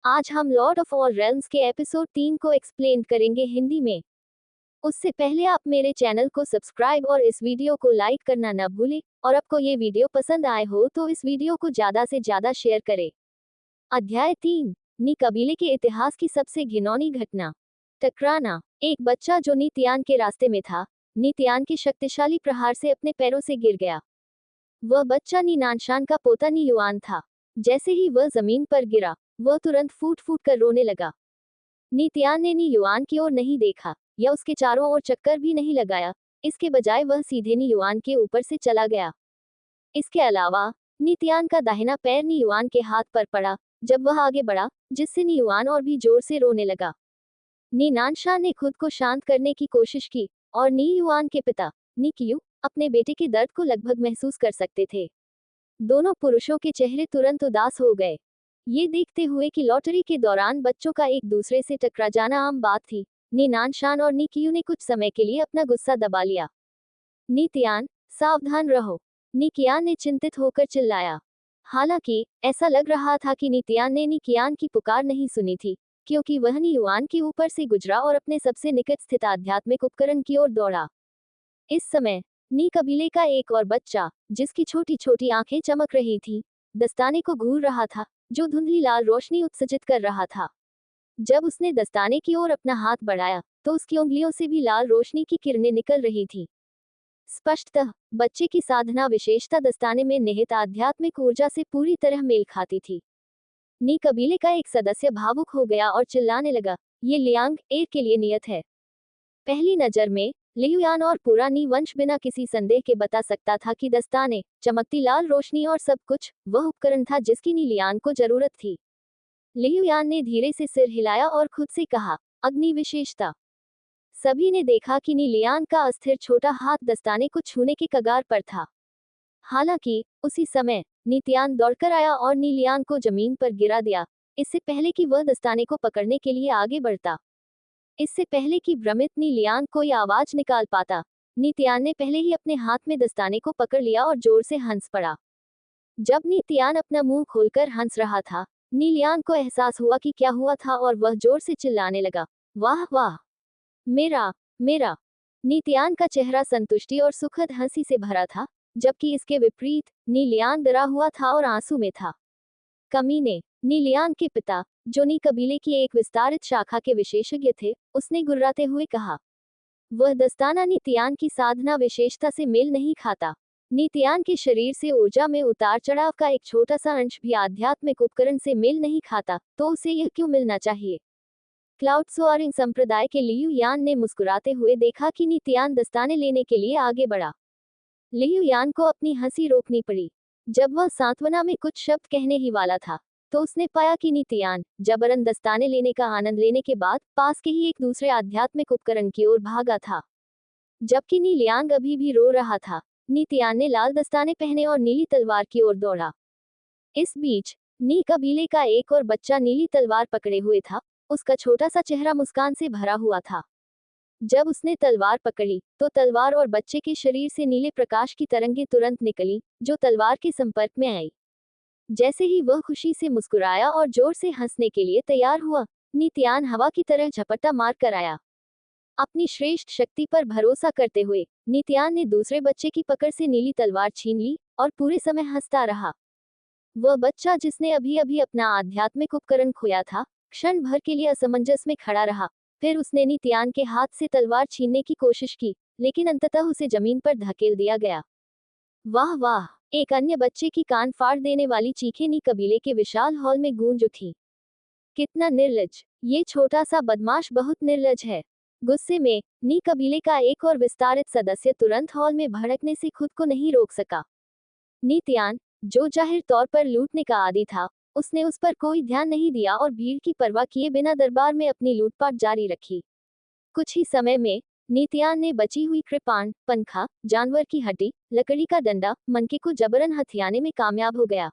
आज हम Lord of all realms के एपिसोड 3 को एक्सप्लेन करेंगे हिंदी में। उससे पहले आप मेरे चैनल को सब्सक्राइब और इस वीडियो को लाइक करना न भूलें, और आपको ये वीडियो पसंद आए हो तो इस वीडियो को ज़्यादा से ज़्यादा शेयर करें। अध्याय 3, नी कबीले के इतिहास की सबसे घिनौनी घटना। टकराना। एक बच्चा जो नीतियान के रास्ते में था, नीतियान के शक्तिशाली प्रहार से अपने पैरों से गिर गया। वह बच्चा नी नानशान का पोता नी युआन था। जैसे ही वह जमीन पर गिरा, वह तुरंत फूट फूट कर रोने लगा। नीतियान ने नी युआन की ओर नहीं देखा या उसके चारों ओर चक्कर भी नहीं लगाया। इसके बजाय वह सीधे नी युआन के ऊपर से चला गया। इसके अलावा नीतियान का दाहिना पैर नी युआन के हाथ पर पड़ा जब वह आगे बढ़ा, जिससे नी युआन और भी जोर से रोने लगा। नी नानशान ने खुद को शांत करने की कोशिश की, और नी युआन के पिता नी कियू अपने बेटे के दर्द को लगभग महसूस कर सकते थे। दोनों पुरुषों के चेहरे तुरंत उदास हो गए। ये देखते हुए कि लॉटरी के दौरान बच्चों का एक दूसरे से टकरा जाना आम बात थी, नी नानशान और नी कियू ने कुछ समय के लिए अपना गुस्सा दबा लिया। नीतियान, सावधान रहो, नी कियान ने चिंतित होकर चिल्लाया। हालांकि ऐसा लग रहा था कि नीतियान ने नी कियान की पुकार नहीं सुनी थी, क्योंकि वह नी युआन के ऊपर से गुजरा और अपने सबसे निकट स्थित आध्यात्मिक उपकरण की ओर दौड़ा। इस समय नी कबीले का एक और बच्चा, जिसकी छोटी छोटी आंखें चमक रही थी, दस्ताने को घूर रहा था, जो धुंधली लाल रोशनी उत्सर्जित कर रहा था। जब उसने दस्ताने की ओर अपना हाथ बढ़ाया, तो उसकी उंगलियों से भी लाल रोशनी की किरणें निकल रही थी। स्पष्टतः बच्चे की साधना विशेषता दस्ताने में निहित आध्यात्मिक ऊर्जा से पूरी तरह मेल खाती थी। नी कबीले का एक सदस्य भावुक हो गया और चिल्लाने लगा, ये लियांग एर के लिए नियत है। पहली नजर में लियुयान और पुरानी वंश बिना किसी संदेह के बता सकता था कि दस्ताने, चमकती लाल रोशनी और सब कुछ वह उपकरण था जिसकी नीलियान को जरूरत थी। लियुयान ने धीरे से सिर हिलाया और खुद से कहा, अग्नि विशेषता। सभी ने देखा कि नीलियान का अस्थिर छोटा हाथ दस्ताने को छूने के कगार पर था। हालांकि उसी समय नीतियान दौड़कर आया और नीलियान को जमीन पर गिरा दिया, इससे पहले कि वह दस्ताने को पकड़ने के लिए आगे बढ़ता। इससे पहले कि भ्रमित नीलियान कोई आवाज निकाल पाता, नीतियान ने पहले ही अपने हाथ में दस्ताने को पकड़ लिया और जोर से हंस पड़ा। जब नीतियान अपना मुंह खोलकर हंस रहा था, नीलियान को एहसास हुआ कि क्या हुआ था और वह जोर से चिल्लाने लगा, वाह वाह, मेरा मेरा। नीतियान का चेहरा संतुष्टि और सुखद हंसी से भरा था, जबकि इसके विपरीत नीलियान डरा हुआ था और आंसू में था। कमीने। नीलियान के पिता, जो नी कबीले की एक विस्तारित शाखा के विशेषज्ञ थे, उसने गुर्राते हुए कहा, वह दस्ताना नीतियान की साधना विशेषता से मेल नहीं खाता। नीतियान के शरीर से ऊर्जा में उतार चढ़ाव का एक छोटा सा अंश भी आध्यात्मिक उपकरण से मेल नहीं खाता, तो उसे यह क्यों मिलना चाहिए। क्लाउड सोअरिंग संप्रदाय के लियू यान ने मुस्कुराते हुए देखा कि नीतियान दस्ताने लेने के लिए आगे बढ़ा। लियू यान को अपनी हंसी रोकनी पड़ी। जब वह सांत्वना में कुछ शब्द कहने ही वाला था, तो उसने पाया कि नीतियान जबरन दस्ताने लेने का आनंद लेने के बाद पास के ही एक दूसरे आध्यात्मिक उपकरण की ओर भागा था। जबकि नीलियांग अभी भी रो रहा था, नीतियान ने लाल दस्ताने पहने और नीली तलवार की ओर दौड़ा। इस बीच नी कबीले का एक और बच्चा नीली तलवार पकड़े हुए था। उसका छोटा सा चेहरा मुस्कान से भरा हुआ था। जब उसने तलवार पकड़ी, तो तलवार और बच्चे के शरीर से नीले प्रकाश की तरंगें तुरंत निकली, जो तलवार के संपर्क में आई। जैसे ही वह खुशी से मुस्कुराया और जोर से हंसने के लिए तैयार हुआ, नीतियान हवा की तरह झपट्टा मार कर आया। अपनी श्रेष्ठ शक्ति पर भरोसा करते हुए नीतियान ने दूसरे बच्चे की पकड़ से नीली तलवार छीन ली और पूरे समय हंसता रहा। वह बच्चा, जिसने अभी अभी अपना आध्यात्मिक उपकरण खोया था, क्षण भर के लिए असमंजस में खड़ा रहा। फिर उसने नीतियान के हाथ से तलवार छीनने की कोशिश की, लेकिन अंततः उसे जमीन पर धकेल दिया गया। वाह वाह, एक अन्य बच्चे की कान फाड़ देने वाली चीखें नी कबीले के विशाल हॉल में गूंज उठी। कितना निर्लज, ये छोटा सा बदमाश बहुत निर्लज है। गुस्से में नी कबीले का एक और विस्तारित सदस्य तुरंत हॉल में भड़कने से खुद को नहीं रोक सका। नीतियान, जो जाहिर तौर पर लूटने का आदी था, उसने उस पर कोई ध्यान नहीं दिया और भीड़ की परवाह किए बिना दरबार में अपनी लूटपाट जारी रखी। कुछ ही समय में नीतियान ने बची हुई कृपाण, पंखा, जानवर की हड्डी, लकड़ी का डंडा, मनके को जबरन हथियाने में कामयाब हो गया।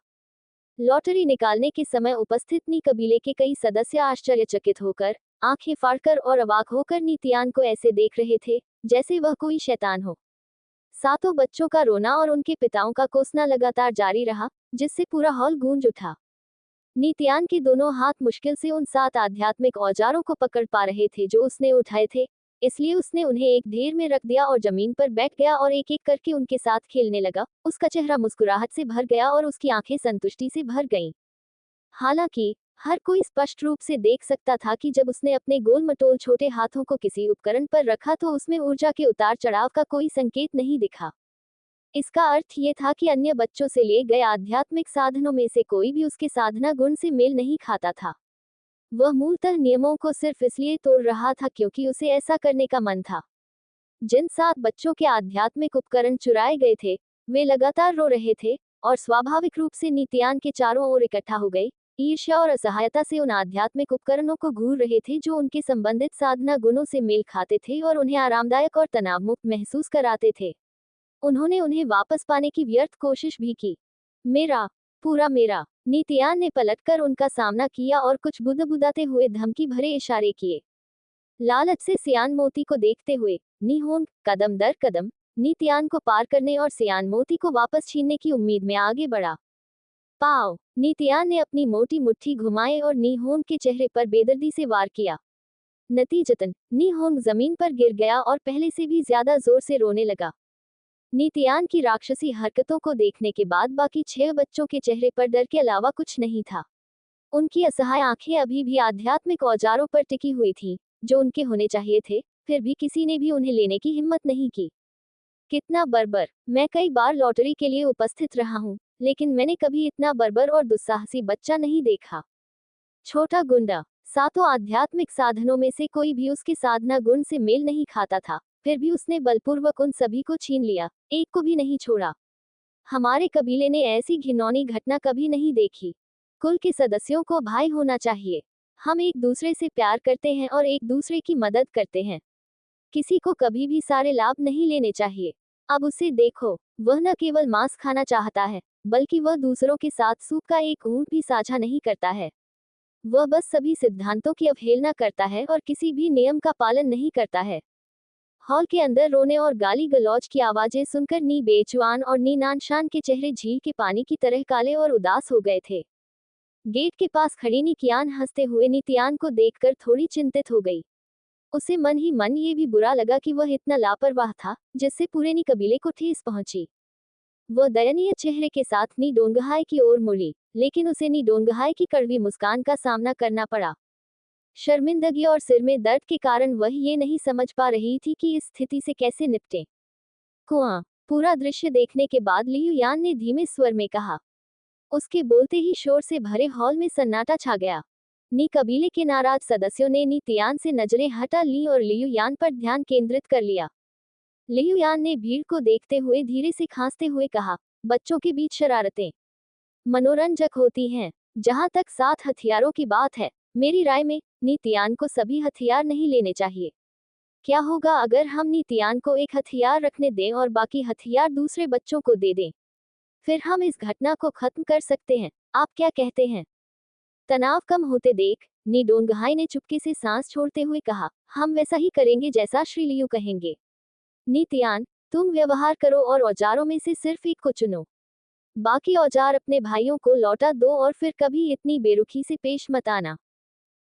लॉटरी निकालने के समय उपस्थित नी कबीले के कई सदस्य आश्चर्यचकित होकर, आंखें फाड़कर और अवाक होकर नीतियान को ऐसे देख रहे थे जैसे वह कोई शैतान हो। सातों बच्चों का रोना और उनके पिताओं का कोसना लगातार जारी रहा, जिससे पूरा हॉल गूंज उठा। नित्यान के दोनों हाथ मुश्किल से उन 7 आध्यात्मिक औजारों को पकड़ पा रहे थे जो उसने उठाए थे, इसलिए उसने उन्हें एक ढेर में रख दिया और जमीन पर बैठ गया और एक एक करके उनके साथ खेलने लगा। उसका चेहरा मुस्कुराहट से भर गया और उसकी आंखें संतुष्टि से भर गईं। हालांकि हर कोई स्पष्ट रूप से देख सकता था कि जब उसने अपने गोल-मटोल छोटे हाथों को किसी उपकरण पर रखा तो उसमें ऊर्जा के उतार-चढ़ाव का कोई संकेत नहीं दिखा। इसका अर्थ ये था कि अन्य बच्चों से लिए गए आध्यात्मिक साधनों में से कोई भी उसके साधना गुण से मेल नहीं खाता था। वह मूलतः नियमों को सिर्फ इसलिए तोड़ रहा था क्योंकि उसे ऐसा करने का मन था। जिन 7 बच्चों के आध्यात्मिक उपकरण चुराए गए थे, वे लगातार रो रहे थे और स्वाभाविक रूप से नित्यान के चारों ओर इकट्ठा हो गए, ईर्ष्या और असहायता से उन आध्यात्मिक उपकरणों को घूर रहे थे जो उनके संबंधित साधना गुणों से मेल खाते थे और उन्हें आरामदायक और तनावमुक्त महसूस कराते थे। उन्होंने उन्हें वापस पाने की व्यर्थ कोशिश भी की। मेरा, पूरा मेरा। नित्यान ने पलटकर उनका सामना किया और कुछ बुदबुदाते हुए धमकी भरे इशारे किए। लालच से सियान मोती को देखते हुए निहोंग कदम दर कदम नित्यान को पार करने और सियान मोती को वापस छीनने की उम्मीद में आगे बढ़ा। पाव! नित्यान ने अपनी मोटी मुट्ठी घुमाए और निहोंग के चेहरे पर बेदर्दी से वार किया। नतीजतन निहोंग जमीन पर गिर गया और पहले से भी ज्यादा जोर से रोने लगा। नित्यान की राक्षसी हरकतों को देखने के बाद बाकी 6 बच्चों के चेहरे पर डर के अलावा कुछ नहीं था। उनकी असहाय आंखें अभी भी आध्यात्मिक औजारों पर टिकी हुई थीं, जो उनके होने चाहिए थे, फिर भी किसी ने भी उन्हें लेने की हिम्मत नहीं की। कितना बर्बर! मैं कई बार लॉटरी के लिए उपस्थित रहा हूँ, लेकिन मैंने कभी इतना बर्बर और दुस्साहसी बच्चा नहीं देखा। छोटा गुंडा। सातों आध्यात्मिक साधनों में से कोई भी उसके साधना गुण से मेल नहीं खाता था, फिर भी उसने बलपूर्वक उन सभी को छीन लिया, एक को भी नहीं छोड़ा। हमारे कबीले ने ऐसी घिनौनी घटना कभी नहीं देखी। कुल के सदस्यों को भाई होना चाहिए। हम एक दूसरे से प्यार करते हैं और एक दूसरे की मदद करते हैं। किसी को कभी भी सारे लाभ नहीं लेने चाहिए। अब उसे देखो, वह न केवल मांस खाना चाहता है, बल्कि वह दूसरों के साथ सूप का एक घूंट भी साझा नहीं करता है। वह बस सभी सिद्धांतों की अवहेलना करता है और किसी भी नियम का पालन नहीं करता है। हॉल के अंदर रोने और गाली गलौज की आवाजें सुनकर नी बेचुआन और नी नानशान के चेहरे झील के पानी की तरह काले और उदास हो गए थे। गेट के पास खड़ी निकियान हंसते हुए नित्यान को देखकर थोड़ी चिंतित हो गई। उसे मन ही मन ये भी बुरा लगा कि वह इतना लापरवाह था, जिससे पूरे नी कबीले को ठेस पहुंची। वह दयनीय चेहरे के साथ नी डोंगहाय की ओर मुड़ी, लेकिन उसे नी डोंगहाय की कड़वी मुस्कान का सामना करना पड़ा। शर्मिंदगी और सिर में दर्द के कारण वह ये नहीं समझ पा रही थी कि इस स्थिति से कैसे निपटे। कुआं। पूरा दृश्य देखने के बाद लियू यान ने धीमे स्वर में कहा। उसके बोलते ही शोर से भरे हॉल में सन्नाटा छा गया। नी कबीले के नाराज सदस्यों ने नी तियान से नजरें हटा ली और लियू यान पर ध्यान केंद्रित कर लिया। लियू यान ने भीड़ को देखते हुए धीरे से खांसते हुए कहा, बच्चों के बीच शरारतें मनोरंजक होती हैं। जहां तक 7 हथियारों की बात है, मेरी राय में नी तियान को सभी हथियार नहीं लेने चाहिए। क्या होगा अगर हम नी तियान को एक हथियार रखने दें और बाकी हथियार दूसरे बच्चों को दे दें? फिर हम इस घटना को खत्म कर सकते हैं। आप क्या कहते हैं? तनाव कम होते देख नी डोंगहाई ने चुपके से सांस छोड़ते हुए कहा, हम वैसा ही करेंगे जैसा श्री लियू कहेंगे। नी तियान, तुम व्यवहार करो और औजारों में से सिर्फ एक को चुनो। बाकी औजार अपने भाइयों को लौटा दो और फिर कभी इतनी बेरुखी से पेश मत आना।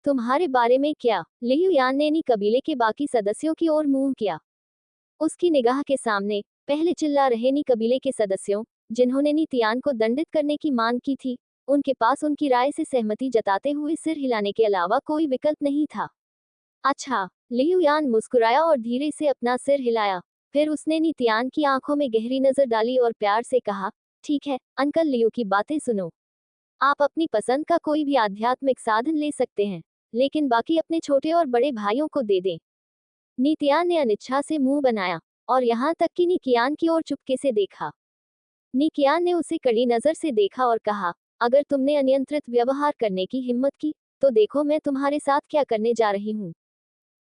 तुम्हारे बारे में क्या? लियू यान ने नी कबीले के बाकी सदस्यों की ओर मुंह किया। उसकी निगाह के सामने पहले चिल्ला रहे नी कबीले के सदस्यों, जिन्होंने नी तियान को दंडित करने की मांग की थी, उनके पास उनकी राय से सहमति जताते हुए सिर हिलाने के अलावा कोई विकल्प नहीं था। अच्छा। लियू यान मुस्कुराया और धीरे से अपना सिर हिलाया। फिर उसने नी तियान की आंखों में गहरी नजर डाली और प्यार से कहा, ठीक है, अंकल लियू की बातें सुनो। आप अपनी पसंद का कोई भी आध्यात्मिक साधन ले सकते हैं, लेकिन बाकी अपने छोटे और बड़े भाइयों को दे दें। नित्यान ने अनिच्छा से मुंह बनाया और यहाँ तक कि निकियान की ओर चुपके से देखा। निकियान ने उसे कड़ी नजर से देखा और कहा, अगर तुमने अनियंत्रित व्यवहार करने की हिम्मत की, तो देखो मैं तुम्हारे साथ क्या करने जा रही हूँ।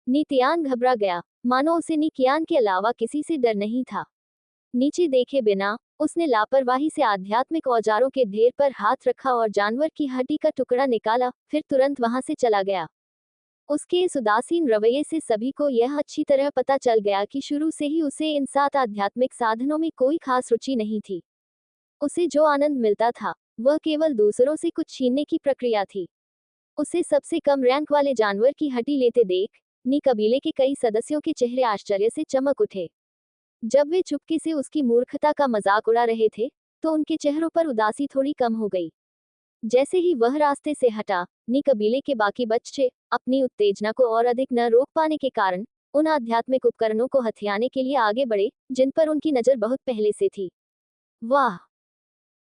नित्यान घबरा गया, मानो उसे निकियान के अलावा किसी से डर नहीं था। नीचे देखे बिना उसने लापरवाही से आध्यात्मिक औजारों के ढेर पर हाथ रखा और जानवर की हड्डी का टुकड़ा निकाला, फिर तुरंत वहां से चला गया। उसके इस उदासीन रवैये से सभी को यह अच्छी तरह पता चल गया कि शुरू से ही उसे इन 7 आध्यात्मिक साधनों में कोई खास रुचि नहीं थी। उसे जो आनंद मिलता था, वह केवल दूसरों से कुछ छीनने की प्रक्रिया थी। उसे सबसे कम रैंक वाले जानवर की हड्डी लेते देख नी कबीले के कई सदस्यों के चेहरे आश्चर्य से चमक उठे। जब वे चुपके से उसकी मूर्खता का मजाक उड़ा रहे थे, तो उनके चेहरों पर उदासी थोड़ी कम हो गई। जैसे ही वह रास्ते से हटा, नी कबीले के बाकी बच्चे अपनी उत्तेजना को और अधिक न रोक पाने के कारण उन आध्यात्मिक उपकरणों को हथियाने के लिए आगे बढ़े, जिन पर उनकी नजर बहुत पहले से थी। वाह!